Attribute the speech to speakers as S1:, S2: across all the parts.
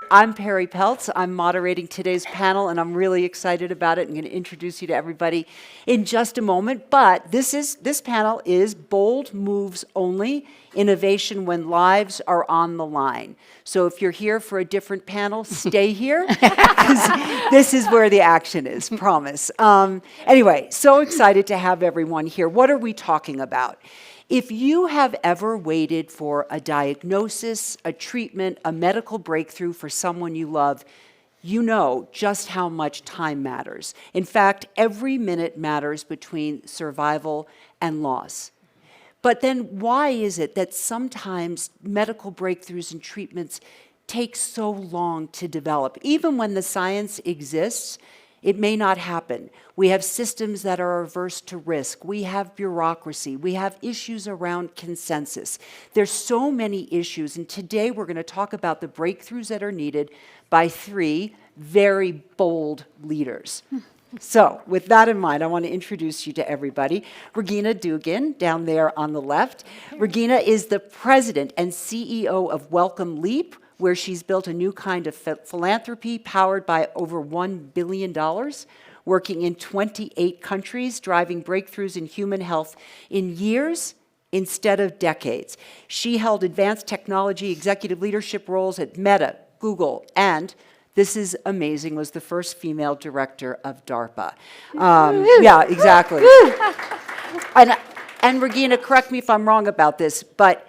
S1: I'm Perry Peltz. I'm moderating today's panel, and I'm really excited about it. I'm going to introduce you to everybody in just a moment. But this panel is Bold Moves Only, Innovation When Lives Are on the Line. So if you're here for a different panel, stay here, because this is where the action is, promise. Anyway, so excited to have everyone here. What are we talking about? If you have ever waited for a diagnosis, a treatment, a medical breakthrough for someone you love, you know just how much time matters. In fact, every minute matters between survival and loss. But then why is it that sometimes medical breakthroughs and treatments take so long to develop? Even when the science exists, it may not happen. We have systems that are averse to risk. We have bureaucracy. We have issues around consensus. There's so many issues, and today we're going to talk about the breakthroughs that are needed by three very bold leaders. So, with that in mind, I want to introduce you to everybody. Regina Dugan, down there on the left. Regina is the president and CEO of Welcome Leap, where she's built a new kind of philanthropy powered by over $1 billion, working in 28 countries, driving breakthroughs in human health in years instead of decades. She held advanced technology executive leadership roles at Meta, Google, and, this is amazing, was the first female director of DARPA. Yeah, exactly. And Regina, correct me if I'm wrong about this, but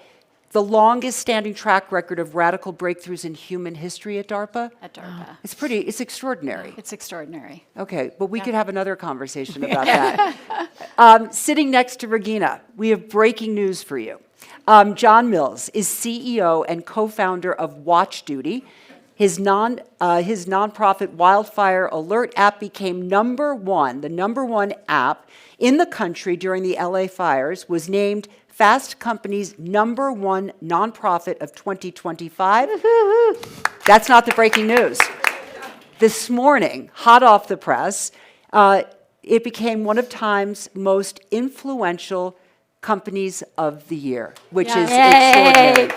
S1: the longest standing track record of radical breakthroughs in human history at DARPA?
S2: At DARPA.
S1: It's extraordinary.
S2: It's extraordinary.
S1: Okay, but we could have another conversation about that. Sitting next to Regina, we have breaking news for you. John Mills is CEO and co-founder of Watch Duty. His nonprofit Wildfire Alert app became the number one app in the country during the LA fires, was named Fast Company's #1 nonprofit of 2025. That's not the breaking news. This morning, hot off the press, it became one of Time's most influential companies of the year, which is extraordinary.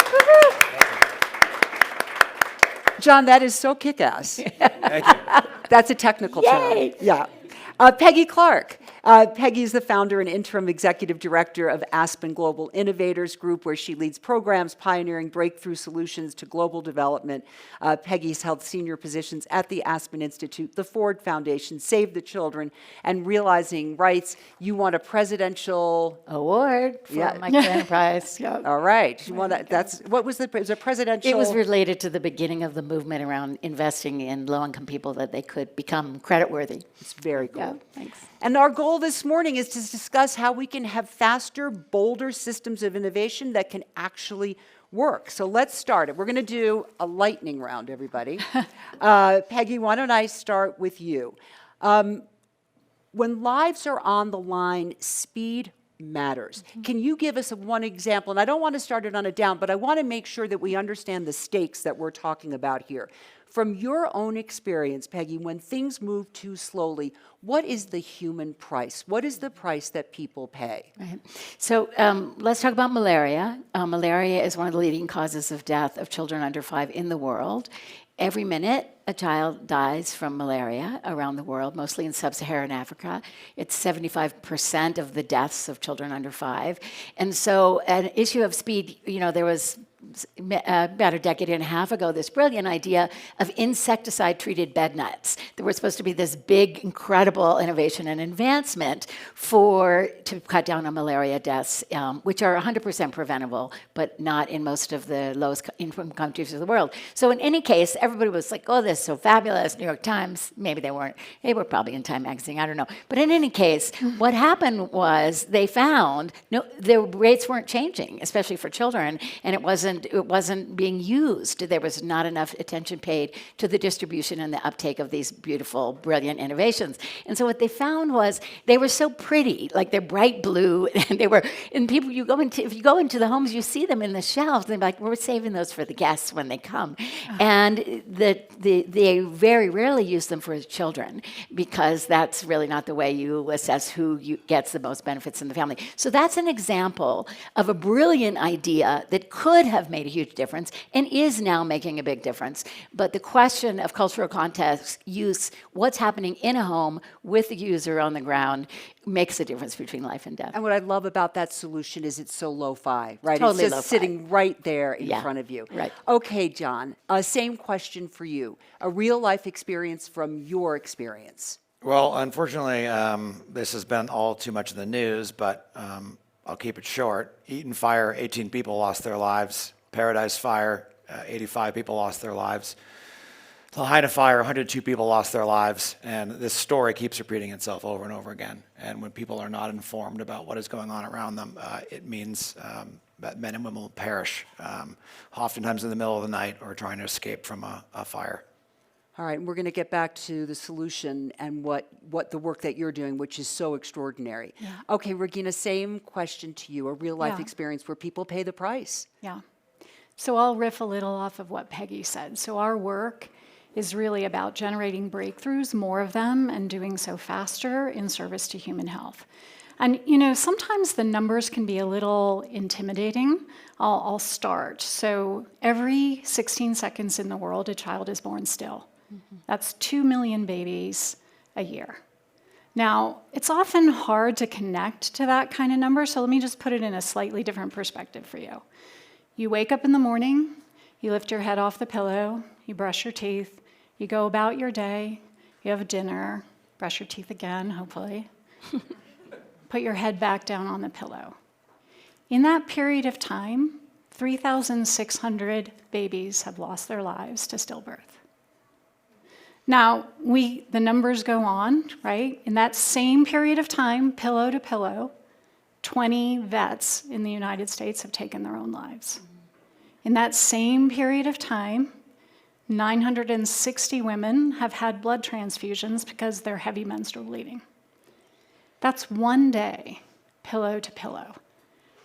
S1: John, that is so kick-ass.
S3: Thank you.
S1: That's a technical term. Yeah. Peggy Clark. Peggy is the founder and interim executive director of Aspen Global Innovators Group, where she leads programs pioneering breakthrough solutions to global development. Peggy's held senior positions at the Aspen Institute, the Ford Foundation, Save the Children, and Realizing Rights. You won a presidential
S2: award for microenterprise. Yep.
S1: All right. You won that. What was it was a presidential?
S2: It was related to the beginning of the movement around investing in low-income people that they could become creditworthy.
S1: It's very cool.
S2: Yeah, thanks.
S1: And our goal this morning is to discuss how we can have faster, bolder systems of innovation that can actually work. So let's start it. We're going to do a lightning round, everybody. Peggy, why don't I start with you? When lives are on the line, speed matters. Can you give us one example? And I don't want to start it on a down, but I want to make sure that we understand the stakes that we're talking about here. From your own experience, Peggy, when things move too slowly, what is the human price? What is the price that people pay?
S2: Right. So let's talk about malaria. Malaria is one of the leading causes of death of children under 5 in the world. Every minute, a child dies from malaria around the world, mostly in sub-Saharan Africa. It's 75% of the deaths of children under 5. And so an issue of speed, there was about a decade and a half ago, this brilliant idea of insecticide-treated bed nets. There were supposed to be this big, incredible innovation and advancement to cut down on malaria deaths, which are 100% preventable, but not in most of the lowest income countries of the world. So in any case, everybody was like, oh, this is so fabulous. New York Times, maybe they weren't. They were probably in Time magazine, I don't know. But in any case, what happened was they found the rates weren't changing, especially for children, and it wasn't being used. There was not enough attention paid to the distribution and the uptake of these beautiful, brilliant innovations. And so what they found was they were so pretty, like they're bright blue, and people, if you go into the homes, you see them in the shelves, and they're like, we're saving those for the guests when they come. And they very rarely use them for children, because that's really not the way you assess who gets the most benefits in the family. So that's an example of a brilliant idea that could have have made a huge difference and is now making a big difference. But the question of cultural context, use, what's happening in a home with the user on the ground makes a difference between life and death.
S1: And what I love about that solution is it's so lo-fi, right?
S2: Totally
S1: it's just
S2: lo-fi.
S1: sitting right there in
S2: Yeah,
S1: front of you.
S2: right.
S1: Okay, John, same question for you. A real life experience from your experience.
S3: Well, unfortunately, this has been all too much in the news, but I'll keep it short. Eaton Fire, 18 people lost their lives. Paradise Fire, 85 people lost their lives. Lahaina Fire, 102 people lost their lives. And this story keeps repeating itself over and over again. And when people are not informed about what is going on around them, it means that men and women will perish, oftentimes in the middle of the night or trying to escape from a fire.
S1: All right, and we're going to get back to the solution and what the work that you're doing, which is so extraordinary.
S4: Yeah.
S1: Okay, Regina, same question to you, a real life
S4: Yeah.
S1: experience where people pay the price.
S4: Yeah. So I'll riff a little off of what Peggy said. So our work is really about generating breakthroughs, more of them, and doing so faster in service to human health. And, sometimes the numbers can be a little intimidating. I'll start. So every 16 seconds in the world, a child is born still. That's 2 million babies a year. Now, it's often hard to connect to that kind of number, so let me just put it in a slightly different perspective for you. You wake up in the morning, you lift your head off the pillow, you brush your teeth, you go about your day, you have dinner, brush your teeth again, hopefully. Put your head back down on the pillow. In that period of time, 3,600 babies have lost their lives to stillbirth. Now, the numbers go on, right? In that same period of time, pillow to pillow, 20 vets in the United States have taken their own lives. In that same period of time, 960 women have had blood transfusions because they're heavy menstrual bleeding. That's one day, pillow to pillow.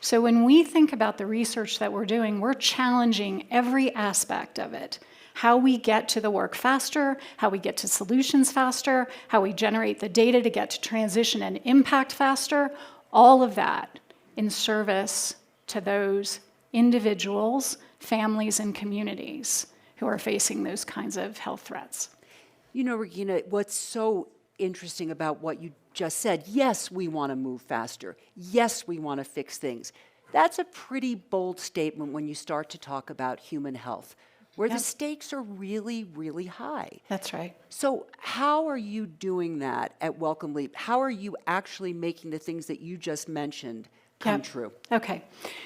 S4: So when we think about the research that we're doing, we're challenging every aspect of it. How we get to the work faster, how we get to solutions faster, how we generate the data to get to transition and impact faster, all of that in service to those individuals, families, and communities who are facing those kinds of health threats.
S1: Regina, what's so interesting about what you just said, yes, we want to move faster. Yes, we want to fix things. That's a pretty bold statement when you start to talk about human health, where the stakes are really, really high.
S4: That's right.
S1: So how are you doing that at Welcome Leap? How are you actually making the things that you just mentioned come true?
S4: Okay.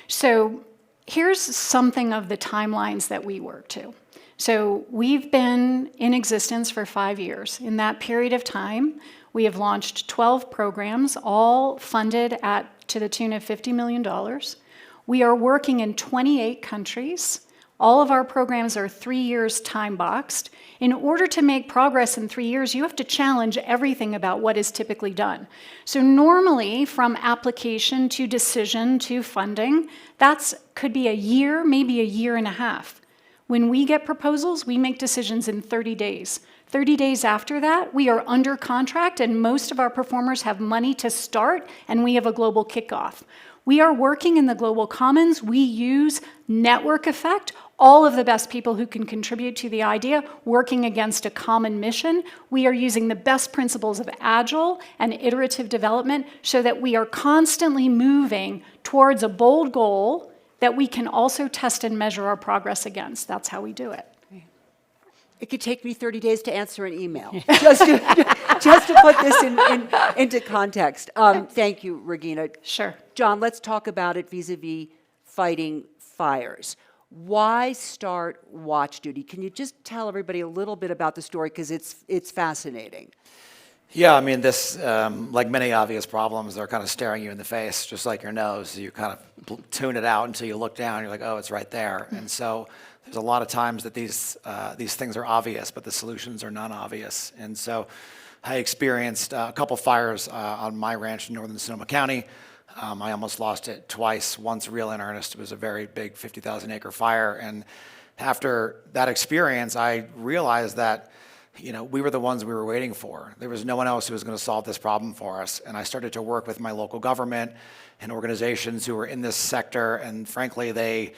S4: So here's something of the timelines that we work to. So we've been in existence for 5 years. In that period of time, we have launched 12 programs, all funded to the tune of $50 million. We are working in 28 countries. All of our programs are 3 years time-boxed. In order to make progress in 3 years, you have to challenge everything about what is typically done. So normally, from application to decision to funding, could be a year, maybe a year and a half. When we get proposals, we make decisions in 30 days. 30 days after that, we are under contract, and most of our performers have money to start, and we have a global kickoff. We are working in the global commons. We use network effect, all of the best people who can contribute to the idea, working against a common mission. We are using the best principles of agile and iterative development so that we are constantly moving towards a bold goal that we can also test and measure our progress against. That's how we do it.
S1: It could take me 30 days to answer an email, just to put this into context. Thank you, Regina.
S4: Sure.
S1: John, let's talk about it vis-a-vis fighting fires. Why start Watch Duty? Can you just tell everybody a little bit about the story, because it's fascinating.
S3: Yeah, I mean, this, like many obvious problems, they're kind of staring you in the face, just like your nose. You kind of tune it out until you look down, you're like, oh, it's right there. And so there's a lot of times that these things are obvious, but the solutions are non-obvious. And so I experienced a couple fires on my ranch in northern Sonoma County. I almost lost it twice, once real in earnest. It was a very big 50,000 acre fire. And after that experience, I realized that we were the ones we were waiting for. There was no one else who was going to solve this problem for us. And I started to work with my local government and organizations who were in this sector. And frankly, they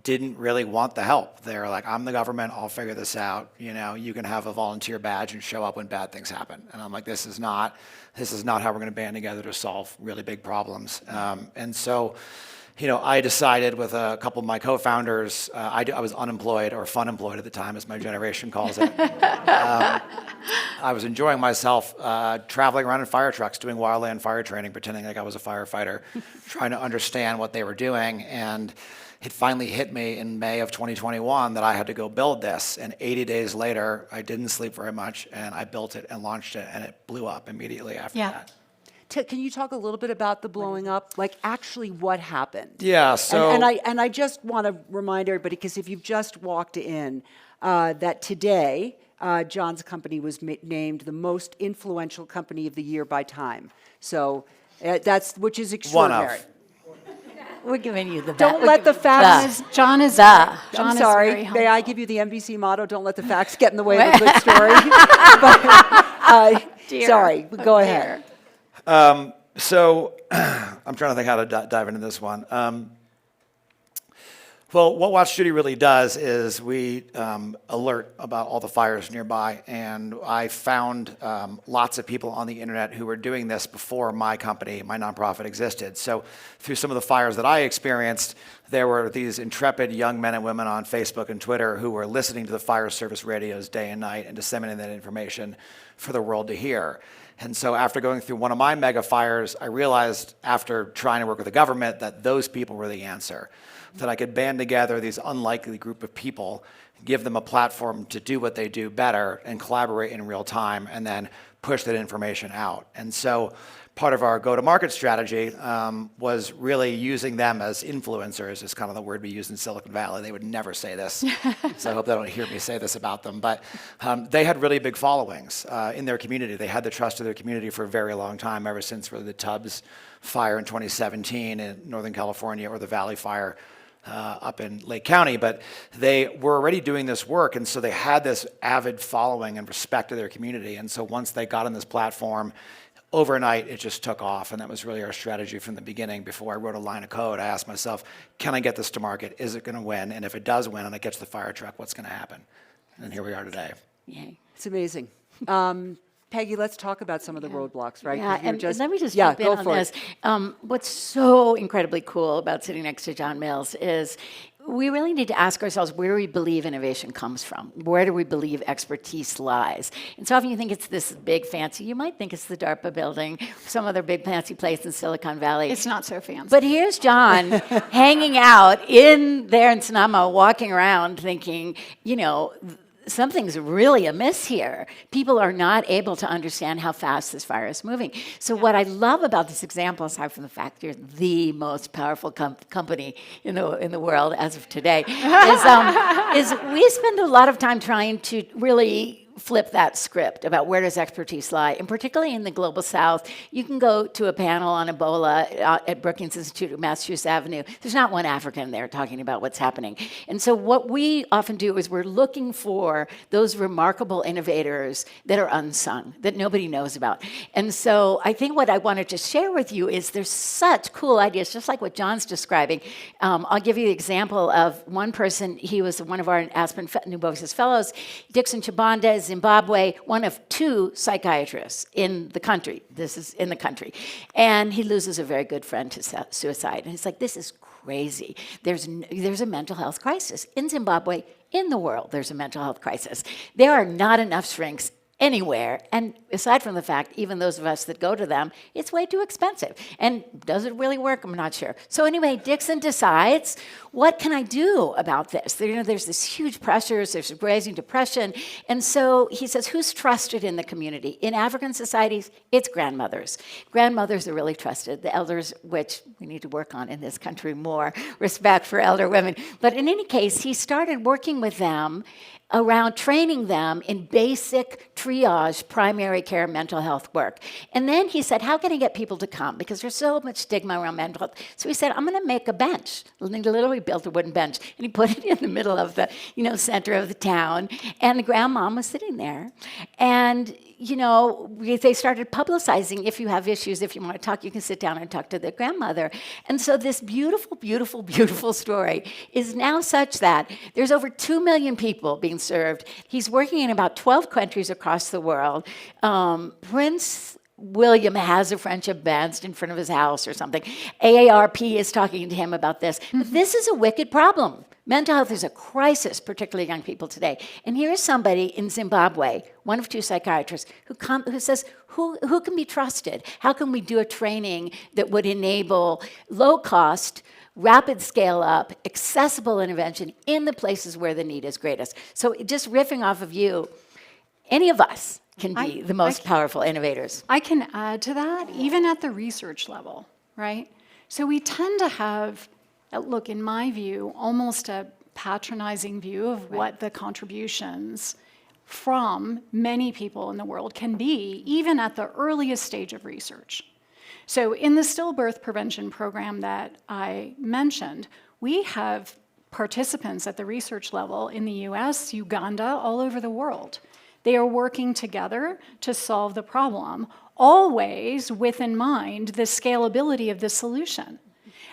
S3: didn't really want the help. They were like, I'm the government, I'll figure this out. You know, you can have a volunteer badge and show up when bad things happen. And I'm like, this is not how we're gonna band together to solve really big problems. And so, you know, I decided with a couple of my co-founders, I was unemployed, or fun employed at the time, as my generation calls it. I was enjoying myself traveling around in fire trucks, doing wildland fire training, pretending like I was a firefighter, trying to understand what they were doing. And it finally hit me in May of 2021 that I had to go build this. And 80 days later, I didn't sleep very much, and I built it and launched it, and it blew up immediately after that.
S1: Can you talk a little bit about the blowing up? Like, actually, what happened?
S3: Yeah, so...
S1: And I just want to remind everybody, because if you've just walked in, that today, John's company was named the most influential company of the year by Time. So which is extraordinary.
S3: One of.
S2: We're giving you the
S1: Don't let the facts...
S4: John is
S1: I'm
S4: very
S1: sorry. May
S4: humble.
S1: I give you the NBC motto? Don't let the facts get in the way of a good story. Sorry, go ahead.
S3: So I'm trying to think how to dive into this one. Well, what Watch Duty really does is we alert about all the fires nearby, and I found lots of people on the internet who were doing this before my company, my nonprofit, existed. So through some of the fires that I experienced, there were these intrepid young men and women on Facebook and Twitter who were listening to the fire service radios day and night and disseminating that information for the world to hear. And so after going through one of my mega fires, I realized after trying to work with the government that those people were the answer. That I could band together these unlikely group of people, give them a platform to do what they do better and collaborate in real time, and then push that information out. And so part of our go-to-market strategy was really using them as influencers, is kind of the word we use in Silicon Valley. They would never say this, so I hope they don't hear me say this about them. But they had really big followings in their community. They had the trust of their community for a very long time, ever since really the Tubbs fire in 2017 in Northern California, or the Valley Fire up in Lake County. But they were already doing this work, and so they had this avid following and respect of their community. And so once they got on this platform, overnight, it just took off, and that was really our strategy from the beginning. Before I wrote a line of code, I asked myself, can I get this to market? Is it going to win? And if it does win and it gets the fire truck, what's going to happen? And here we are today.
S2: Yay.
S1: It's amazing. Peggy, let's talk about some of the roadblocks, right?
S2: Yeah,
S1: 'Cause you're
S2: and let me just jump in on this. What's so incredibly cool about sitting next to John Mills is we really need to ask ourselves where we believe innovation comes from. Where do we believe expertise lies? And so often you think it's this big fancy, you might think it's the DARPA building, some other big fancy place in Silicon Valley.
S4: It's not so fancy.
S2: But here's John hanging out there in Sonoma, walking around thinking, you know, something's really amiss here. People are not able to understand how fast this fire is moving. So what I love about this example, aside from the fact you're the most powerful company in the world as of today, is we spend a lot of time trying to really flip that script about where does expertise lie. And particularly in the global south, you can go to a panel on Ebola at Brookings Institute of Massachusetts Avenue. There's not one African there talking about what's happening. And so what we often do is we're looking for those remarkable innovators that are unsung, that nobody knows about. And so I think what I wanted to share with you is there's such cool ideas, just like what John's describing. I'll give you the example of one person. He was one of our Aspen New Voices Fellows, Dixon Chibanda, Zimbabwe, one of 2 psychiatrists in the country. This is in the country. And he loses a very good friend to suicide. And he's like, this is crazy. There's a mental health crisis. In Zimbabwe, in the world, there's a mental health crisis. There are not enough shrinks anywhere. And aside from the fact, even those of us that go to them, it's way too expensive. And does it really work? I'm not sure. So anyway, Dixon decides, what can I do about this? There's this huge pressures, there's rising depression. And so he says, who's trusted in the community? In African societies, it's grandmothers. Grandmothers are really trusted. The elders, which we need to work on in this country more, respect for elder women. But in any case, he started working with them around training them in basic triage, primary care mental health work. And then he said, how can I get people to come? Because there's so much stigma around mental health. So he said, I'm going to make a bench. He literally built a wooden bench. And he put it in the middle of the center of the town. And the grandmom was sitting there. And they started publicizing, if you have issues, if you want to talk, you can sit down and talk to their grandmother. And so this beautiful, beautiful, beautiful story is now such that there's over 2 million people being served. He's working in about 12 countries across the world. Prince William has a friendship bench in front of his house or something. AARP is talking to him about this. But this is a wicked problem. Mental health is a crisis, particularly young people today. And here's somebody in Zimbabwe, one of 2 psychiatrists, who says, who can be trusted? How can we do a training that would enable low-cost, rapid scale-up, accessible intervention in the places where the need is greatest? So just riffing off of you, any of us can be the most powerful innovators.
S4: I can add to that, even at the research level, right? So we tend to have, look, in my view, almost a patronizing view of what the contributions from many people in the world can be, even at the earliest stage of research. So in the stillbirth prevention program that I mentioned, we have participants at the research level in the US, Uganda, all over the world. They are working together to solve the problem, always with in mind the scalability of the solution.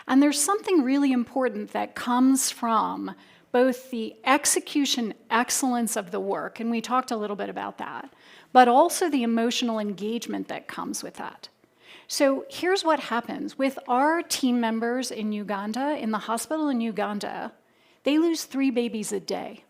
S4: And there's something really important that comes from both the execution excellence of the work, and we talked a little bit about that, but also the emotional engagement that comes with that. So here's what happens. With our team members in Uganda, in the hospital in Uganda, they lose 3 babies a day.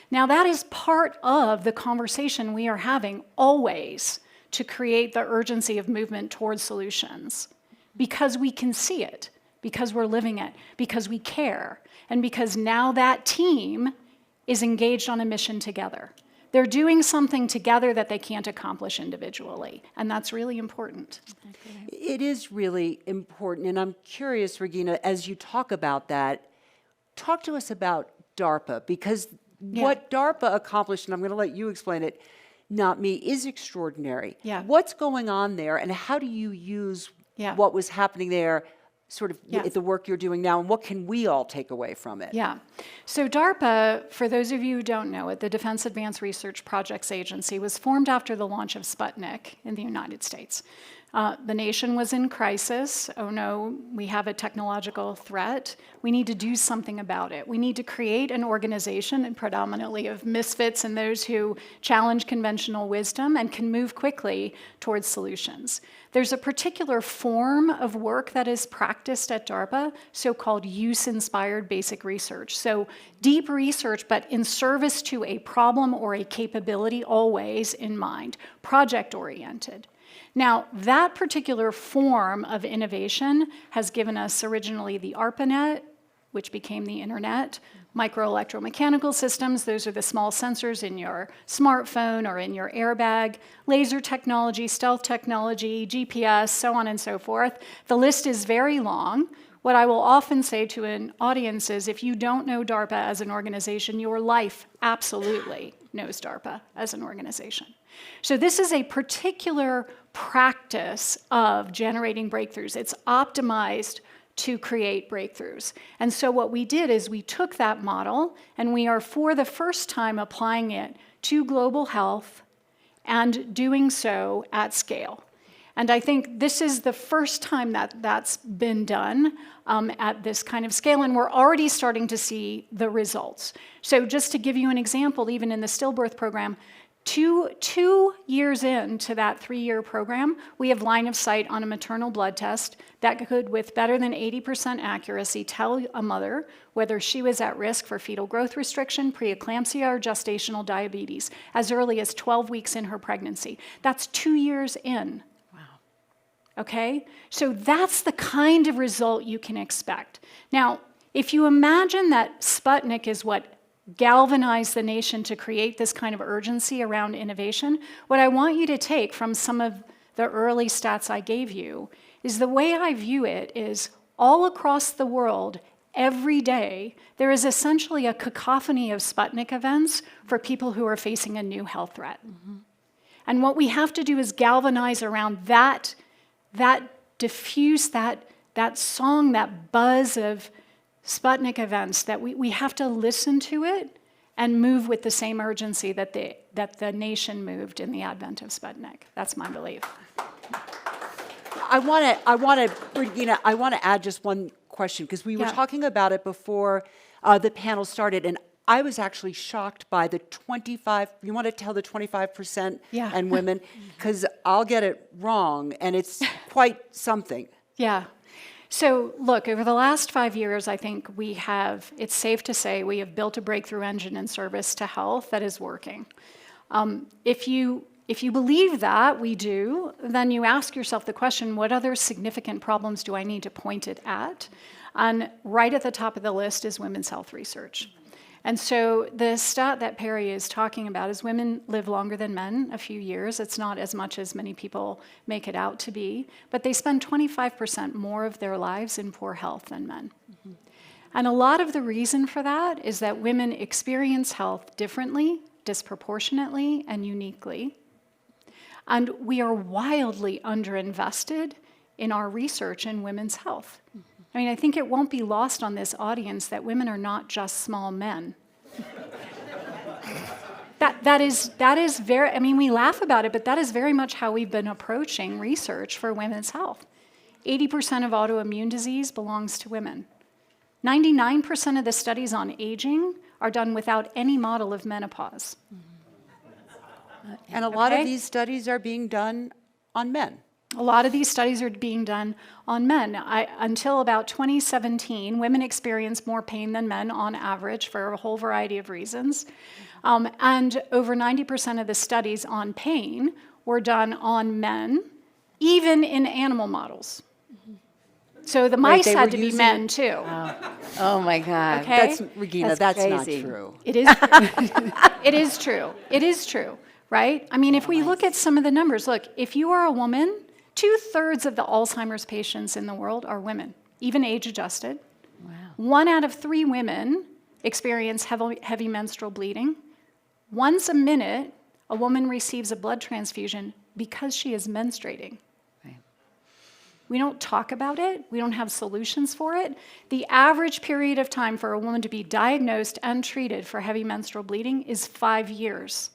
S4: Now that is part of the conversation we are having always to create the urgency of movement towards solutions, because we can see it, because we're living it, because we care, and because now that team is engaged on a mission together. They're doing something together that they can't accomplish individually, and that's really important.
S1: It is really important, and I'm curious, Regina, as you talk about that, talk to us about DARPA, because what DARPA accomplished, and I'm going to let you explain it, not me, is extraordinary.
S4: Yeah.
S1: What's going on there, and how do you use what was happening there, sort of the work you're doing now, and what can we all take away from it?
S4: Yeah. So DARPA, for those of you who don't know it, the Defense Advanced Research Projects Agency, was formed after the launch of Sputnik in the United States. The nation was in crisis. Oh no, we have a technological threat. We need to do something about it. We need to create an organization, and predominantly of misfits and those who challenge conventional wisdom and can move quickly towards solutions. There's a particular form of work that is practiced at DARPA, so-called use-inspired basic research. So deep research, but in service to a problem or a capability always in mind, project-oriented. Now, that particular form of innovation has given us originally the ARPANET, which became the internet, microelectromechanical systems, those are the small sensors in your smartphone or in your airbag, laser technology, stealth technology, GPS, so on and so forth. The list is very long. What I will often say to an audience is, if you don't know DARPA as an organization, your life absolutely knows DARPA as an organization. So this is a particular practice of generating breakthroughs. It's optimized to create breakthroughs. And so what we did is we took that model and we are for the first time applying it to global health and doing so at scale. And I think this is the first time that that's been done at this kind of scale, and we're already starting to see the results. So just to give you an example, even in the stillbirth program, two years into that 3-year program, we have line of sight on a maternal blood test that could, with better than 80% accuracy, tell a mother whether she was at risk for fetal growth restriction, preeclampsia, or gestational diabetes as early as 12 weeks in her pregnancy. That's 2 years in. Okay? So that's the kind of result you can expect. Now, if you imagine that Sputnik is what galvanized the nation to create this kind of urgency around innovation, what I want you to take from some of the early stats I gave you is the way I view it is all across the world, every day, there is essentially a cacophony of Sputnik events for people who are facing a new health threat. Mm-hmm. And what we have to do is galvanize around that diffuse, that song, that buzz of Sputnik events, that we have to listen to it and move with the same urgency that the nation moved in the advent of Sputnik. That's my belief.
S1: I want to add just one question, because we were
S4: Yeah.
S1: talking about it before the panel started, and I was actually shocked by the 25, you want to tell the 25%
S4: Yeah.
S1: and women, because I'll get it wrong, and it's quite something.
S4: Yeah. So look, over the last 5 years, I think it's safe to say we have built a breakthrough engine in service to health that is working. If you believe that we do, then you ask yourself the question, what other significant problems do I need to point it at? And right at the top of the list is women's health research. And so the stat that Perry is talking about is women live longer than men a few years. It's not as much as many people make it out to be, but they spend 25% more of their lives in poor health than men. Mm-hmm. And a lot of the reason for that is that women experience health differently, disproportionately, and uniquely. And we are wildly underinvested in our research in women's health. I mean, I think it won't be lost on this audience that women are not just small men. That is very, I mean, we laugh about it, but that is very much how we've been approaching research for women's health. 80% of autoimmune disease belongs to women. 99% of the studies on aging are done without any model of menopause.
S1: And a lot of these studies are being done on men.
S4: A lot of these studies are being done on men. Until about 2017, women experienced more pain than men on average for a whole variety of reasons. And over 90% of the studies on pain were done on men, even in animal models. So the mice had to be men too.
S2: Oh my God.
S4: Okay?
S1: Regina, that's not
S2: crazy.
S1: true.
S4: It is. It is true. It is true, right? I mean, if we look at some of the numbers, look, if you are a woman, 2/3 of the Alzheimer's patients in the world are women, even age-adjusted.
S2: Wow.
S4: 1 out of 3 women experience heavy menstrual bleeding. Once a minute, a woman receives a blood transfusion because she is menstruating.
S2: Right.
S4: We don't talk about it. We don't have solutions for it. The average period of time for a woman to be diagnosed and treated for heavy menstrual bleeding is 5 years.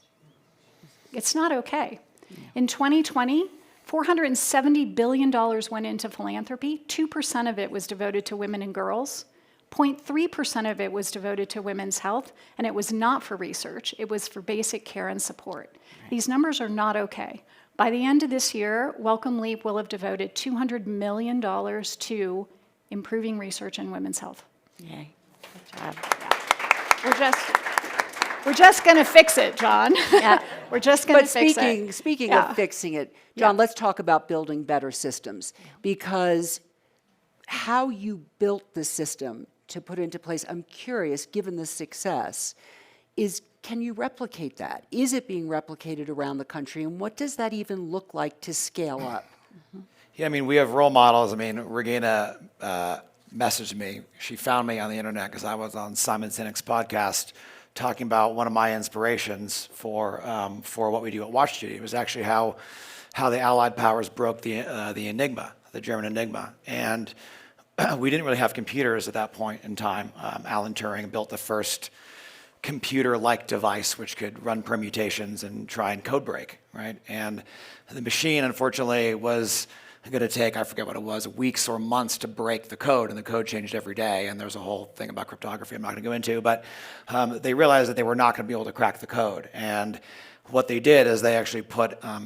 S4: It's not okay. Yeah. In 2020, $470 billion went into philanthropy. 2% of it was devoted to women and girls. 0.3% of it was devoted to women's health, and it was not for research. It was for basic care and support. Right. These numbers are not okay. By the end of this year, Wellcome Leap will have devoted $200 million to improving research in women's health.
S2: Yay. Good job.
S4: Yeah. We're just going to fix it, John.
S2: Yeah.
S4: We're just going to fix it.
S1: But speaking of fixing it, John, let's talk about building better systems, because how you built the system to put into place, I'm curious, given the success, can you replicate that? Is it being replicated around the country, and what does that even look like to scale up?
S3: Yeah, I mean, we have role models. I mean, Regina messaged me. She found me on the internet because I was on Simon Sinek's podcast talking about one of my inspirations for what we do at Watch Duty. It was actually how the Allied powers broke the Enigma, the German Enigma. And we didn't really have computers at that point in time. Alan Turing built the first computer-like device which could run permutations and try and code break, right? And the machine, unfortunately, was going to take, I forget what it was, weeks or months to break the code, and the code changed every day, and there's a whole thing about cryptography I'm not going to go into, but they realized that they were not going to be able to crack the code. And what they did is they actually put out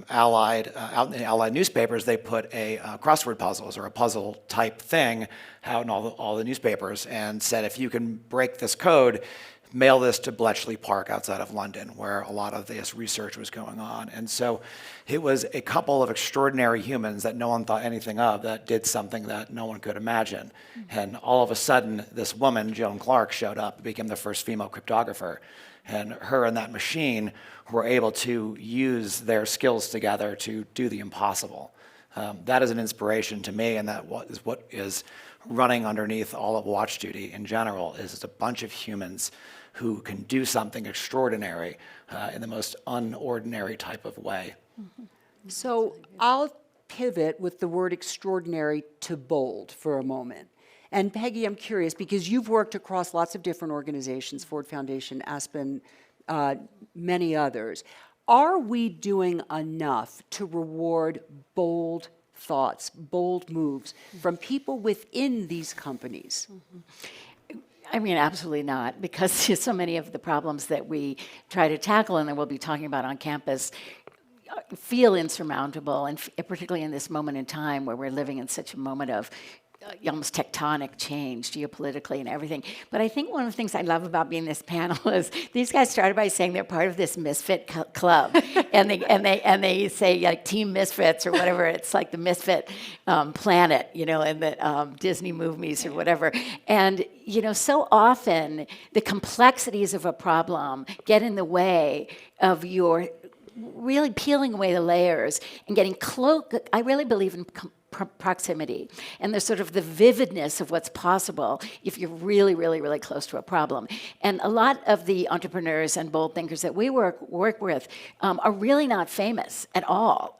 S3: in the Allied newspapers, they put a crossword puzzles or a puzzle type thing out in all the newspapers and said, if you can break this code, mail this to Bletchley Park outside of London, where a lot of this research was going on. And so it was a couple of extraordinary humans that no one thought anything of that did something that no one could imagine. Mm-hmm. And all of a sudden, this woman, Joan Clark, showed up and became the first female cryptographer. And her and that machine were able to use their skills together to do the impossible. That is an inspiration to me, and that what is running underneath all of Watch Duty in general is a bunch of humans who can do something extraordinary in the most unordinary type of way.
S1: So I'll pivot with the word extraordinary to bold for a moment. And Peggy, I'm curious, because you've worked across lots of different organizations, Ford Foundation, Aspen, many others. Are we doing enough to reward bold thoughts, bold moves from people within these companies?
S2: I mean, absolutely not, because so many of the problems that we try to tackle and that we'll be talking about on campus feel insurmountable, and particularly in this moment in time where we're living in such a moment of almost tectonic change geopolitically and everything. But I think one of the things I love about being this panel is these guys started by saying they're part of this misfit club, and they say like Team Misfits or whatever. It's like the misfit planet, you know, in the Disney movies or whatever. And you know, so often the complexities of a problem get in the way of your really peeling away the layers and getting close. I really believe in proximity and the sort of the vividness of what's possible if you're really, really, really close to a problem. And a lot of the entrepreneurs and bold thinkers that we work with are really not famous at all.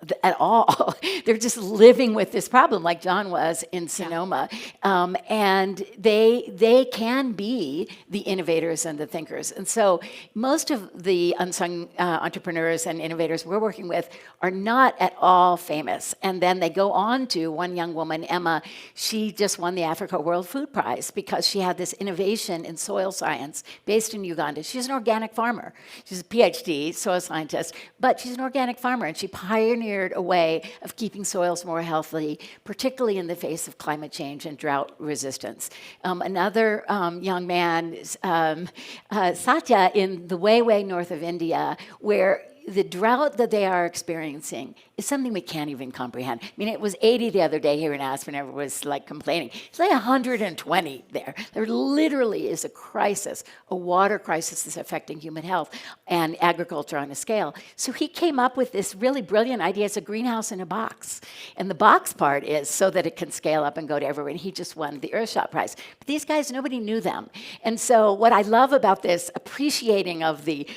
S2: They're just living with this problem, like John was in Sonoma. And they can be the innovators and the thinkers. And so most of the unsung entrepreneurs and innovators we're working with are not at all famous. And then they go on to one young woman, Emma, she just won the Africa World Food Prize because she had this innovation in soil science based in Uganda. She's an organic farmer. She's a PhD, soil scientist, but she's an organic farmer, and she pioneered a way of keeping soils more healthy, particularly in the face of climate change and drought resistance. Another young man, Satya, in the way north of India, where the drought that they are experiencing is something we can't even comprehend. I mean, it was 80 the other day here in Aspen. Everyone was like complaining. It's like 120 there. There literally is a crisis, a water crisis that's affecting human health and agriculture on a scale. So he came up with this really brilliant idea. It's a greenhouse in a box. And the box part is so that it can scale up and go to everywhere. And he just won the Earthshot Prize. But these guys, nobody knew them. And so what I love about this appreciating of it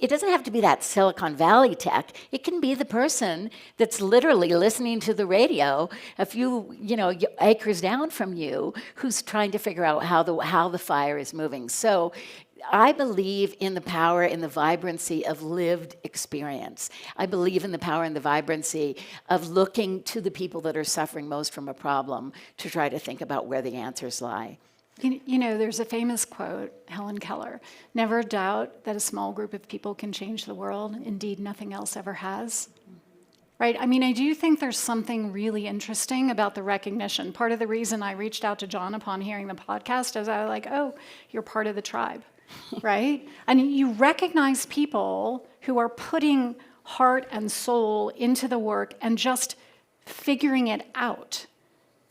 S2: doesn't have to be that Silicon Valley tech. It can be the person that's literally listening to the radio a few, acres down from you, who's trying to figure out how the fire is moving. So I believe in the power and the vibrancy of lived experience. I believe in the power and the vibrancy of looking to the people that are suffering most from a problem to try to think about where the answers lie.
S4: You know, there's a famous quote, Helen Keller, never doubt that a small group of people can change the world. Indeed, nothing else ever has. Right? I mean, I do think there's something really interesting about the recognition. Part of the reason I reached out to John upon hearing the podcast is I was like, oh, you're part of the tribe, right? And you recognize people who are putting heart and soul into the work and just figuring it out.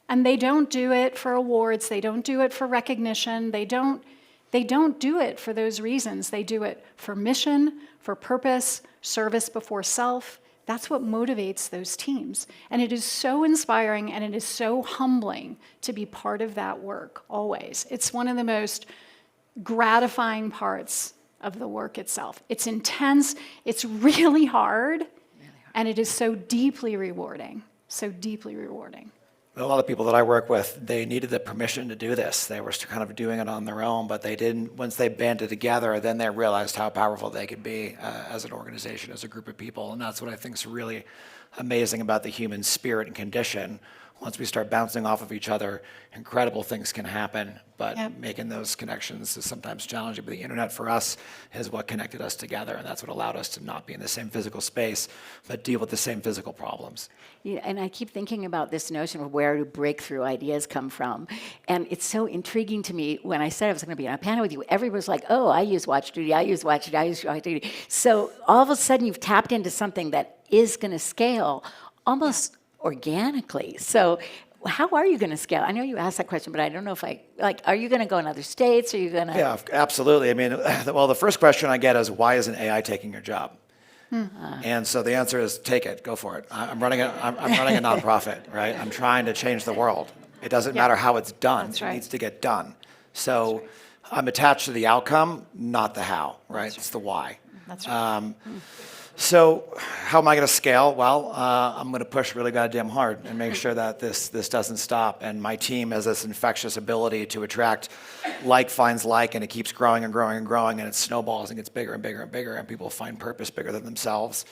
S4: And they don't do it for awards. They don't do it for recognition. They don't do it for those reasons. They do it for mission, for purpose, service before self. That's what motivates those teams. And it is so inspiring and it is so humbling to be part of that work, always. It's one of the most gratifying parts of the work itself. It's intense, it's really hard, and it is so deeply rewarding, so deeply rewarding.
S3: A lot of people that I work with, they needed the permission to do this. They were kind of doing it on their own, but they didn't. Once they banded together, then they realized how powerful they could be as an organization, as a group of people. And that's what I think is really amazing about the human spirit and condition. Once we start bouncing off of each other, incredible things can happen, but making those connections is sometimes challenging. But the internet for us is what connected us together, and that's what allowed us to not be in the same physical space, but deal with the same physical problems.
S2: Yeah, and I keep thinking about this notion of where do breakthrough ideas come from. And it's so intriguing to me. When I said I was going to be on a panel with you, everybody was like, oh, I use WatchDuty, I use WatchDuty, I use WatchDuty. So all of a sudden you've tapped into something that is going to scale almost organically. So how are you going to scale? I know you asked that question, but I don't know if are you going to go in other states? Are you going to?
S3: Yeah, absolutely. I mean, well, the first question I get is, why isn't AI taking your job? And so the answer is, take it, go for it. I'm running a nonprofit, right? I'm trying to change the world. It doesn't matter how it's done.
S4: That's right.
S3: It needs to get done. So I'm attached to the outcome, not the how, right? It's the why.
S4: That's right.
S3: So how am I going to scale? Well, I'm going to push really goddamn hard and make sure that this doesn't stop. And my team has this infectious ability to attract like finds like, and it keeps growing and growing and growing, and it snowballs and gets bigger and bigger and bigger, and people find purpose bigger than themselves.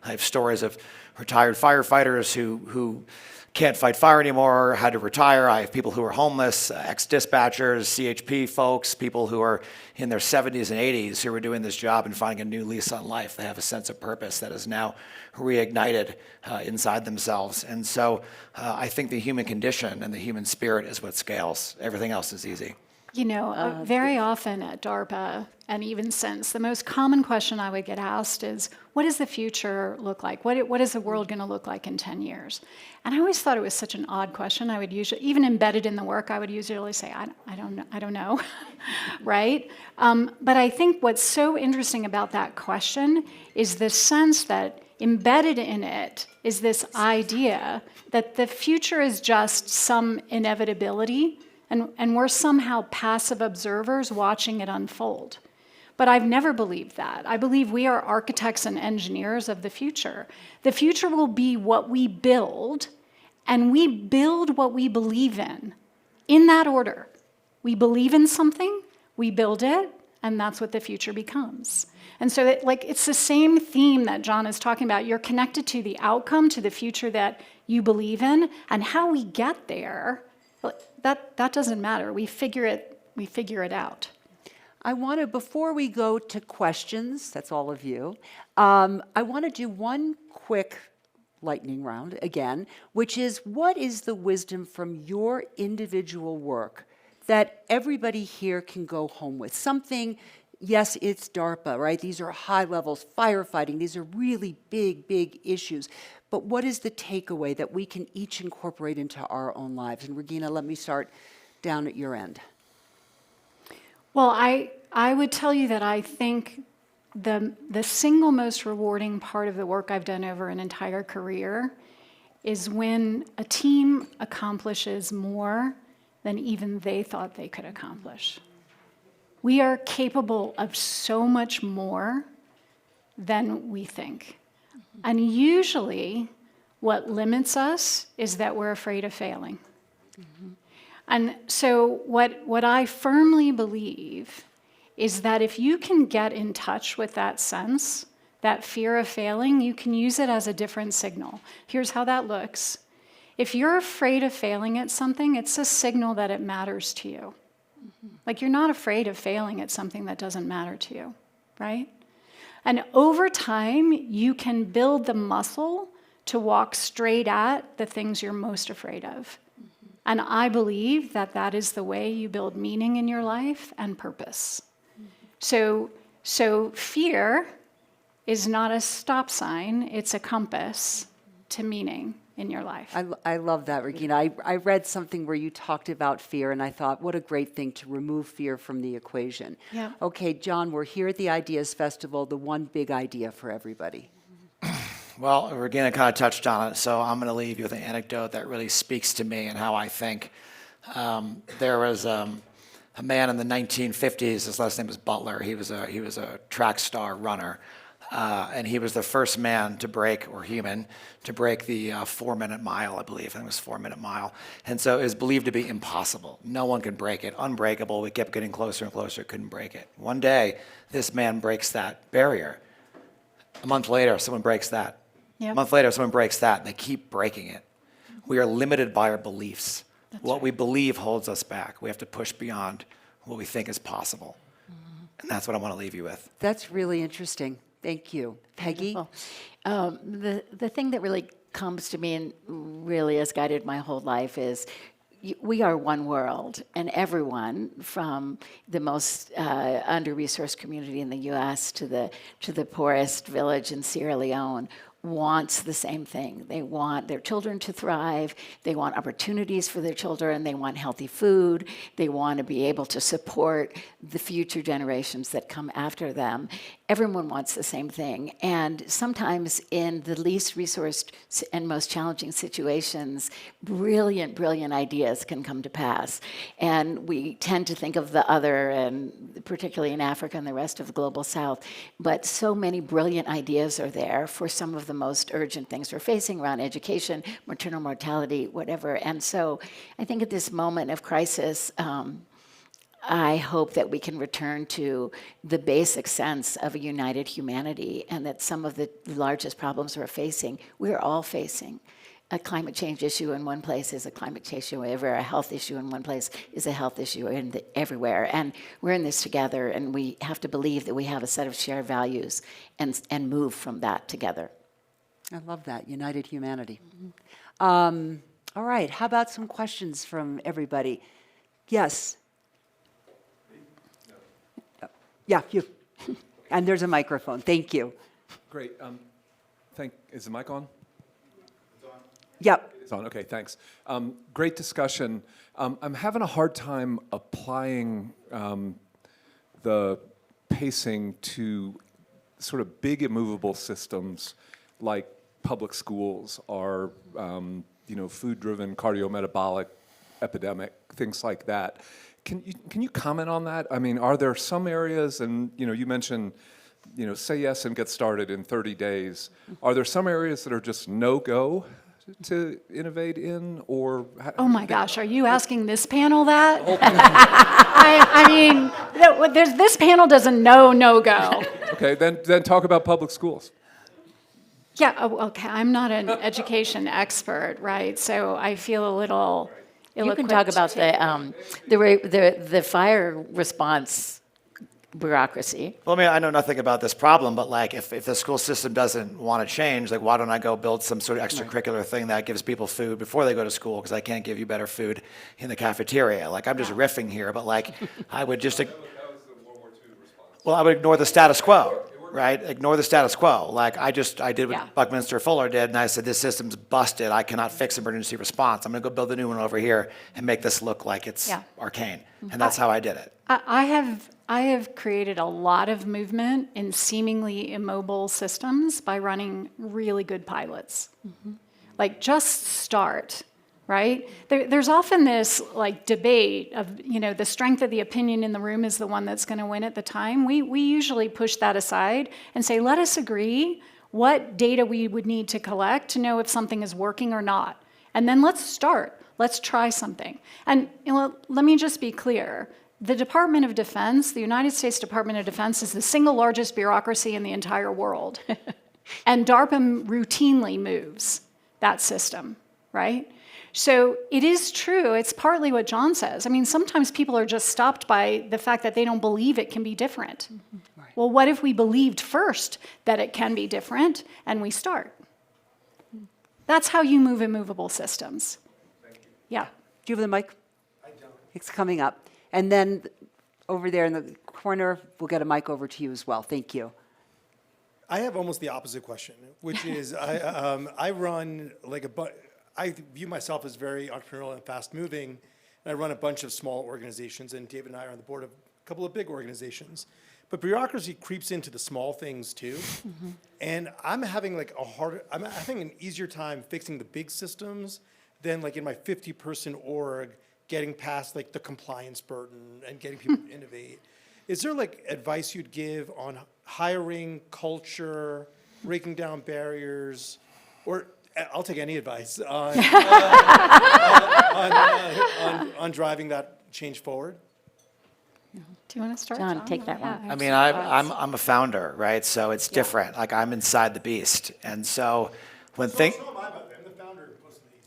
S3: I have stories of retired firefighters who can't fight fire anymore, had to retire. I have people who are homeless, ex-dispatchers, CHP folks, people who are in their 70s and 80s who are doing this job and finding a new lease on life. They have a sense of purpose that is now reignited inside themselves. And so I think the human condition and the human spirit is what scales. Everything else is easy.
S4: You know, very often at DARPA, and even since, the most common question I would get asked is, what does the future look like? What is the world going to look like in 10 years? And I always thought it was such an odd question. I would usually, even embedded in the work, I would usually say, I don't know, right? But I think what's so interesting about that question is the sense that embedded in it is this idea that the future is just some inevitability, and we're somehow passive observers watching it unfold. But I've never believed that. I believe we are architects and engineers of the future. The future will be what we build, and we build what we believe in that order. We believe in something, we build it, and that's what the future becomes. And so it's the same theme that John is talking about. You're connected to the outcome, to the future that you believe in, and how we get there, that doesn't matter. We figure it out.
S1: I want to, before we go to questions, that's all of you, I want to do one quick lightning round again, which is, what is the wisdom from your individual work that everybody here can go home with? Something, yes, it's DARPA, right? These are high levels, firefighting, these are really big, big issues. But what is the takeaway that we can each incorporate into our own lives? And Regina, let me start down at your end.
S4: Well, I would tell you that I think the single most rewarding part of the work I've done over an entire career is when a team accomplishes more than even they thought they could accomplish. We are capable of so much more than we think. And usually what limits us is that we're afraid of failing. And so what I firmly believe is that if you can get in touch with that sense, that fear of failing, you can use it as a different signal. Here's how that looks. If you're afraid of failing at something, it's a signal that it matters to you. Like, you're not afraid of failing at something that doesn't matter to you, right? And over time, you can build the muscle to walk straight at the things you're most afraid of. And I believe that that is the way you build meaning in your life and purpose. So fear is not a stop sign, it's a compass to meaning in your life.
S1: I love that, Regina. I read something where you talked about fear, and I thought, what a great thing to remove fear from the equation.
S4: Yeah.
S1: Okay, John, we're here at the Ideas Festival, the one big idea for everybody.
S3: Well, Regina kind of touched on it, so I'm going to leave you with an anecdote that really speaks to me and how I think. There was a man in the 1950s. His last name was Butler. He was a track star runner, and he was the first man to break, or human, to break the 4-minute mile, I believe. I think it was 4-minute mile. And so it was believed to be impossible. No one could break it. Unbreakable. We kept getting closer and closer. Couldn't break it. One day, this man breaks that barrier. A month later, someone breaks that.
S4: Yep.
S3: A month later, someone breaks that, and they keep breaking it. We are limited by our beliefs. What we believe holds us back. We have to push beyond what we think is possible. And that's what I want to leave you with.
S1: That's really interesting. Thank you. Peggy?
S2: The thing that really comes to me and really has guided my whole life is we are one world, and everyone from the most under-resourced community in the U.S. to the poorest village in Sierra Leone wants the same thing. They want their children to thrive. They want opportunities for their children. They want healthy food. They want to be able to support the future generations that come after them. everyone wants the same thing. And sometimes in the least resourced and most challenging situations, brilliant, brilliant ideas can come to pass. And we tend to think of the other, and particularly in Africa and the rest of the global South. But so many brilliant ideas are there for some of the most urgent things we're facing around education, maternal mortality, whatever. And so I think at this moment of crisis, I hope that we can return to the basic sense of a united humanity, and that some of the largest problems we're all facing. A climate change issue in one place is a climate change issue everywhere. A health issue in one place is a health issue everywhere. And we're in this together, and we have to believe that we have a set of shared values and move from that together.
S1: I love that, united humanity. All right, how about some questions from everybody? Yes. Yeah, you. And there's a microphone. Thank you.
S5: Great. Is the mic on?
S1: Yep.
S5: It's on. Okay, thanks. Great discussion. I'm having a hard time applying the pacing to sort of big immovable systems like public schools or food-driven cardiometabolic epidemic, things like that. Can you comment on that? I mean, are there some areas, and you mentioned, say yes and get started in 30 days. Are there some areas that are just no-go to innovate in, or?
S4: Oh my gosh, are you asking this panel that? I mean, this panel doesn't know no-go.
S5: Okay, then talk about public schools.
S4: Yeah, okay, I'm not an education expert, right? So I feel a little
S2: You can talk about the fire response bureaucracy.
S3: Well, I mean, I know nothing about this problem, but like if the school system doesn't want to change, like why don't I go build some sort of extracurricular thing that gives people food before they go to school, because I can't give you better food in the cafeteria. Like I'm just riffing here, but like I would just, well, I would ignore the status quo, right? Ignore the status quo. Like I did what Buckminster Fuller did, and I said, this system's busted. I cannot fix emergency response. I'm going to go build a new one over here and make this look like it's arcane. And that's how I did it.
S4: I have created a lot of movement in seemingly immobile systems by running really good pilots. Like just start, right? There's often this like debate of, the strength of the opinion in the room is the one that's going to win at the time. We usually push that aside and say, let us agree what data we would need to collect to know if something is working or not. And then let's start. Let's try something. And let me just be clear. The Department of Defense, the United States Department of Defense, is the single largest bureaucracy in the entire world. And DARPA routinely moves that system, right? So it is true, it's partly what John says. I mean, sometimes people are just stopped by the fact that they don't believe it can be different. Right. Well, what if we believed first that it can be different, and we start? That's how you move immovable systems.
S5: Thank you.
S4: Yeah.
S1: Do you have the mic?
S5: I don't.
S1: It's coming up. And then over there in the corner, we'll get a mic over to you as well. Thank you.
S6: I have almost the opposite question, which is I run like I view myself as very entrepreneurial and fast moving, and I run a bunch of small organizations, and David and I are on the board of a couple of big organizations. But bureaucracy creeps into the small things too, and I'm having an easier time fixing the big systems than like in my 50-person org, getting past like the compliance burden and getting people to innovate. Is there like advice you'd give on hiring, culture, breaking down barriers, or I'll take any advice on driving that change forward?
S4: Do you want to start,
S2: John, take that one.
S3: I mean, I'm a founder, right? So it's different. Like I'm inside the beast, and so when
S6: So am I, by the way. I'm the founder of most of these.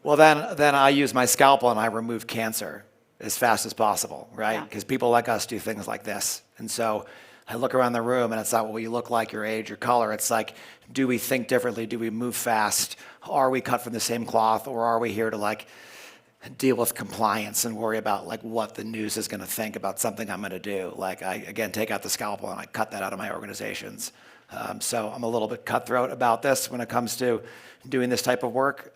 S3: well, then I use my scalpel and I remove cancer as fast as possible, right? Because people like us do things like this, and so I look around the room and it's not what you look like, your age, your color. It's like, do we think differently? Do we move fast? Are we cut from the same cloth, or are we here to like deal with compliance and worry about like what the news is going to think about something I'm going to do? Like I, again, take out the scalpel and I cut that out of my organizations. So I'm a little bit cutthroat about this when it comes to doing this type of work.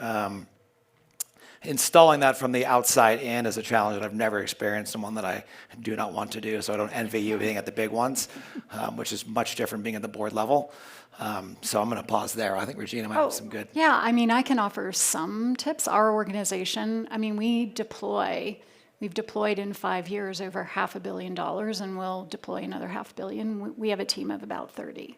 S3: installing that from the outside in is a challenge that I've never experienced and one that I do not want to do. So I don't envy you being at the big ones, which is much different being at the board level. So I'm going to pause there. I think Regina might have some good.
S4: Yeah, I mean, I can offer some tips. Our organization, I mean, we've deployed in 5 years over $500 million, and we'll deploy another $500 million. We have a team of about 30,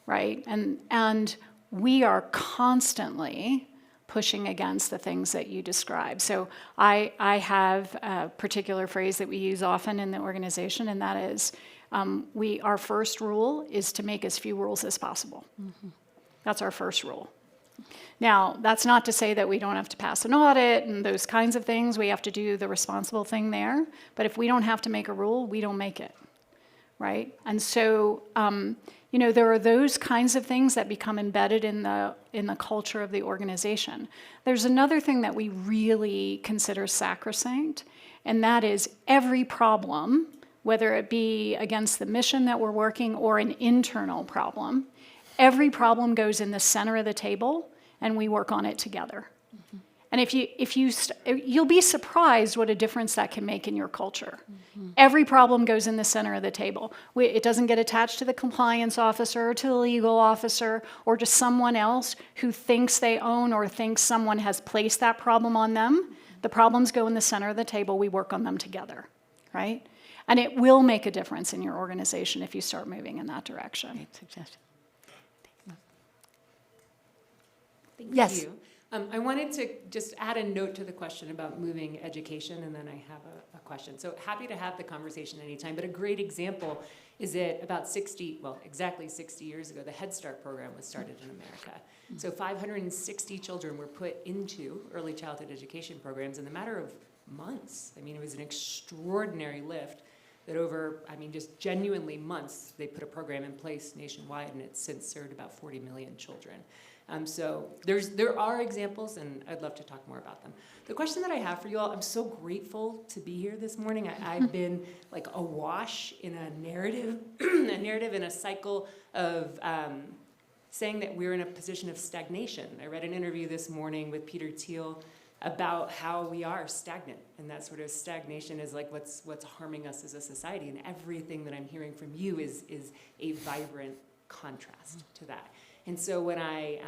S4: right? And we are constantly pushing against the things that you described. So I have a particular phrase that we use often in the organization, and that is, our first rule is to make as few rules as possible. That's our first rule. Now, that's not to say that we don't have to pass an audit and those kinds of things. We have to do the responsible thing there. But if we don't have to make a rule, we don't make it, right? And so, there are those kinds of things that become embedded in the culture of the organization. There's another thing that we really consider sacrosanct, and that is every problem, whether it be against the mission that we're working or an internal problem, every problem goes in the center of the table, and we work on it together. And you'll be surprised what a difference that can make in your culture. Every problem goes in the center of the table. It doesn't get attached to the compliance officer or to the legal officer or to someone else who thinks they own or thinks someone has placed that problem on them. The problems go in the center of the table. We work on them together, right? And it will make a difference in your organization if you start moving in that direction.
S2: Great suggestion.
S7: Thank
S1: Yes.
S7: you. I wanted to just add a note to the question about moving education, and then I have a question. So happy to have the conversation anytime, but a great example is that about exactly 60 years ago, the Head Start program was started in America. So 560 children were put into early childhood education programs in the matter of months. I mean, it was an extraordinary lift that over, just genuinely months, they put a program in place nationwide, and it's since served about 40 million children. So there are examples, and I'd love to talk more about them. The question that I have for you all, I'm so grateful to be here this morning. I've been like awash in a narrative, in a cycle of saying that we're in a position of stagnation. I read an interview this morning with Peter Thiel about how we are stagnant, and that sort of stagnation is like what's harming us as a society. And everything that I'm hearing from you is a vibrant contrast to that. And so when I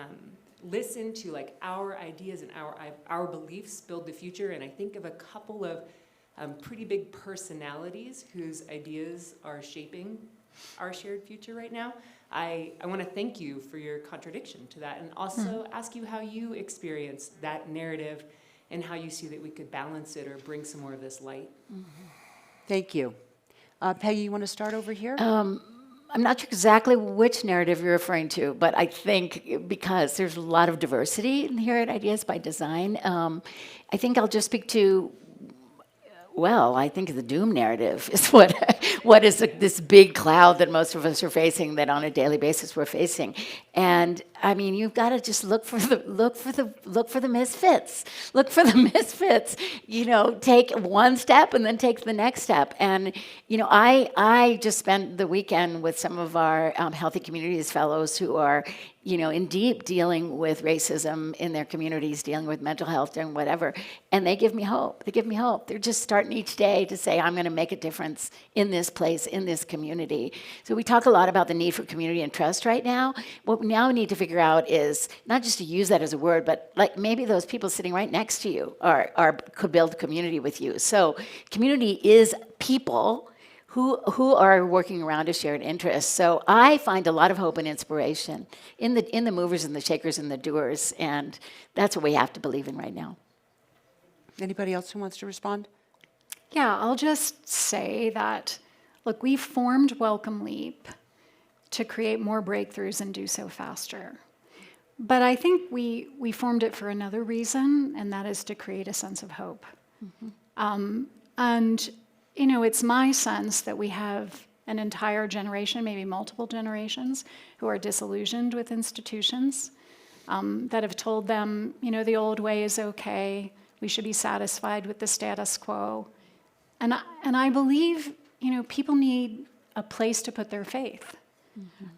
S7: listen to like our ideas and our beliefs build the future, and I think of a couple of pretty big personalities whose ideas are shaping our shared future right now, I want to thank you for your contradiction to that, and also ask you how you experience that narrative and how you see that we could balance it or bring some more of this light.
S1: Thank you. Peggy, you want to start over here?
S2: I'm not sure exactly which narrative you're referring to, but I think because there's a lot of diversity in here at Ideas by Design, I think I'll just speak to, I think the doom narrative is what is this big cloud that most of us are facing, that on a daily basis we're facing. And I mean, you've got to just look for the misfits. Look for the misfits. Take one step and then take the next step. And I just spent the weekend with some of our Healthy Communities fellows who are in deep dealing with racism in their communities, dealing with mental health and whatever. And they give me hope. They're just starting each day to say, I'm going to make a difference in this place, in this community. So we talk a lot about the need for community and trust right now. What we now need to figure out is not just to use that as a word, but like maybe those people sitting right next to you could build community with you. So community is people who are working around a shared interest. So I find a lot of hope and inspiration in the movers and the shakers and the doers, and that's what we have to believe in right now.
S1: Anybody else who wants to respond?
S4: Yeah, I'll just say that, look, we formed Welcome Leap to create more breakthroughs and do so faster. But I think we formed it for another reason, and that is to create a sense of hope. And it's my sense that we have an entire generation, maybe multiple generations, who are disillusioned with institutions, that have told them, the old way is okay, we should be satisfied with the status quo. And I believe, people need a place to put their faith.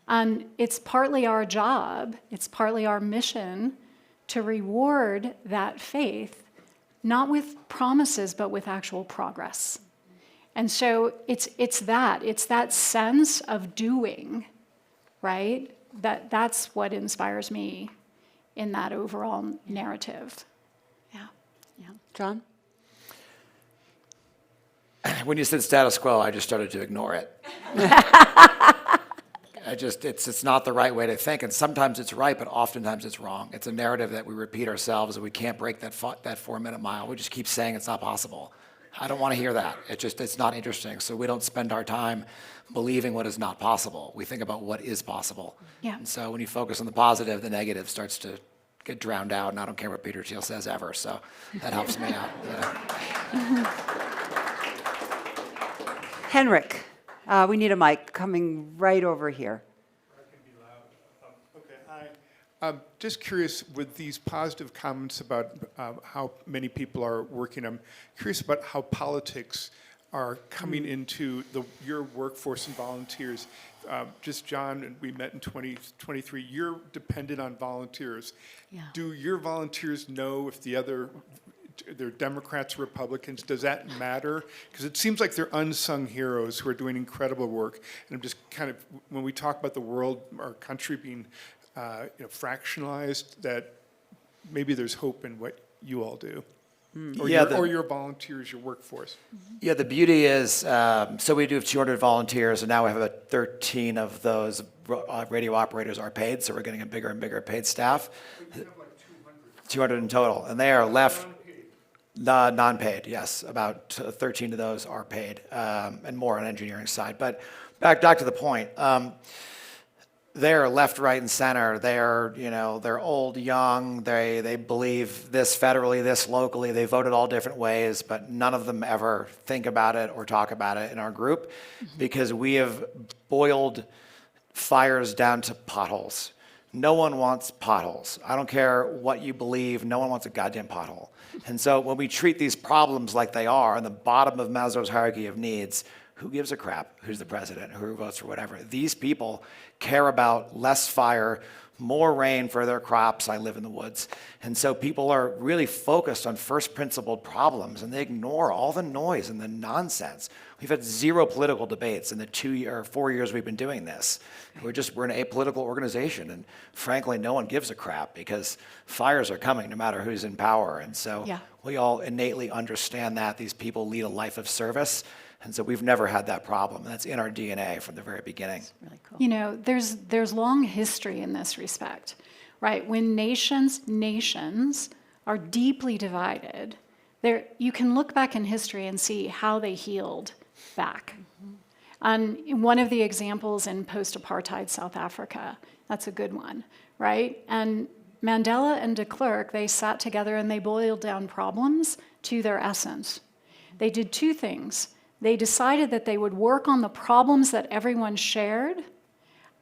S4: And it's partly our job, it's partly our mission to reward that faith not with promises, but with actual progress. And so it's that sense of doing, right? That's what inspires me in that overall narrative. Yeah.
S1: John?
S3: When you said status quo, I just started to ignore it. It's not the right way to think, and sometimes it's right, but oftentimes it's wrong. It's a narrative that we repeat ourselves, and we can't break that 4-minute mile. We just keep saying it's not possible. I don't want to hear that. It's not interesting. So we don't spend our time believing what is not possible. We think about what is possible.
S4: Yeah.
S3: And so when you focus on the positive, the negative starts to get drowned out, and I don't care what Peter Thiel says ever. So that helps me out. Yeah.
S1: Henrik, we need a mic coming right over here.
S8: Okay, hi. I'm just curious, with these positive comments about how many people are working, I'm curious about how politics are coming into your workforce and volunteers. Just John, and we met in 2023, you're dependent on volunteers.
S2: Yeah.
S8: Do your volunteers know if they're Democrats, Republicans? Does that matter? Because it seems like they're unsung heroes who are doing incredible work. And I'm just kind of, when we talk about the world, our country being fractionalized, that maybe there's hope in what you all do. Or, or your volunteers, your workforce.
S3: Yeah, the beauty is, so we do have 200 volunteers, and now we have about 13 of those radio operators are paid, so we're getting a bigger and bigger paid staff. 200 in total, and they are left non-paid, yes. About 13 of those are paid, and more on engineering side. But back to the point, they're left, right, and center. They're old, young. They believe this federally, this locally. They voted all different ways, but none of them ever think about it or talk about it in our group, because we have boiled fires down to potholes. No one wants potholes. I don't care what you believe. No one wants a goddamn pothole. And so when we treat these problems like they are, on the bottom of Maslow's hierarchy of needs, who gives a crap who's the president, who votes for whatever? These people care about less fire, more rain for their crops. I live in the woods. And so people are really focused on first principled problems, and they ignore all the noise and the nonsense. We've had 0 political debates in the 4 years we've been doing this. We're an apolitical organization, and frankly, no one gives a crap, because fires are coming no matter who's in power. And so we all innately understand that these people lead a life of service. And so we've never had that problem. That's in our DNA from the very beginning.
S2: Really cool.
S4: You know, there's long history in this respect, right? When nations are deeply divided, you can look back in history and see how they healed back. And one of the examples in post-apartheid South Africa, that's a good one, right? And Mandela and de Klerk, they sat together and they boiled down problems to their essence. They did 2 things. They decided that they would work on the problems that everyone shared,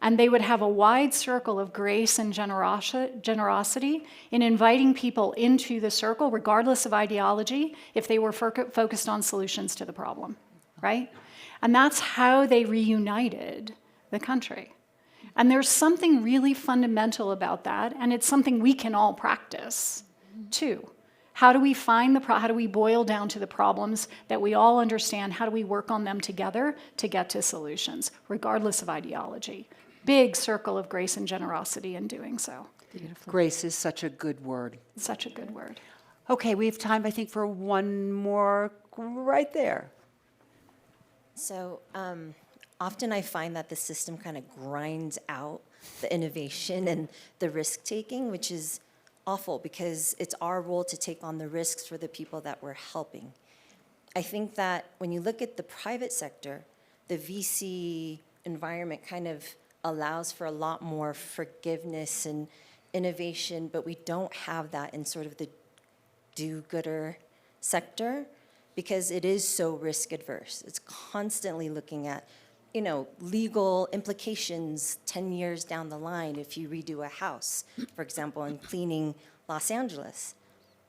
S4: and they would have a wide circle of grace and generosity in inviting people into the circle, regardless of ideology, if they were focused on solutions to the problem, right? And that's how they reunited the country. And there's something really fundamental about that, and it's something we can all practice, too. How do we how do we boil down to the problems that we all understand? How do we work on them together to get to solutions, regardless of ideology? Big circle of grace and generosity in doing so.
S2: Beautiful.
S1: Grace is such a good word.
S4: Such a good word.
S1: Okay, we have time, I think, for one more right there.
S9: So often I find that the system kind of grinds out the innovation and the risk-taking, which is awful, because it's our role to take on the risks for the people that we're helping. I think that when you look at the private sector, the VC environment kind of allows for a lot more forgiveness and innovation, but we don't have that in sort of the do-gooder sector, because it is so risk adverse. It's constantly looking at, legal implications 10 years down the line if you redo a house, for example, in cleaning Los Angeles.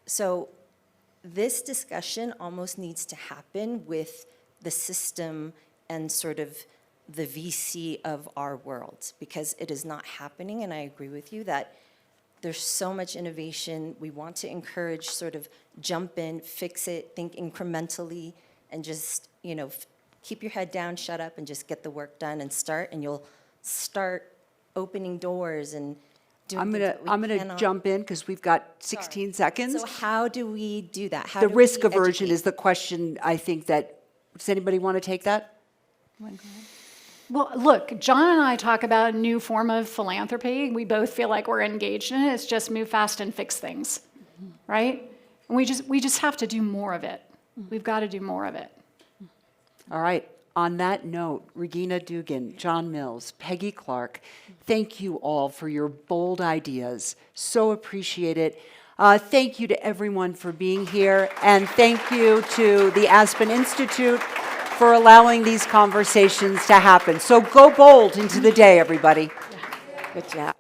S9: So this discussion almost needs to happen with the system and sort of the VC of our world, because it is not happening. And I agree with you that There's so much innovation. We want to encourage sort of jump in, fix it, think incrementally, and just, keep your head down, shut up, and just get the work done and start, and you'll start opening doors and doing
S1: I'm
S9: things that we
S1: I'm gonna
S9: cannot-
S1: jump in because we've got 16 seconds.
S9: So how do we do that? How
S1: The
S9: do we
S1: risk aversion
S9: educate?
S1: is the question, I think that, does anybody want to take that?
S4: Well, look, John and I talk about a new form of philanthropy. We both feel like we're engaged in it. It's just move fast and fix things, right? And we just have to do more of it. We've got to do more of it.
S1: All right. On that note, Regina Dugan, John Mills, Peggy Clark, thank you all for your bold ideas. So appreciate it. Thank you to everyone for being here, and thank you to the Aspen Institute for allowing these conversations to happen. So go bold into the day, everybody.
S2: Good job.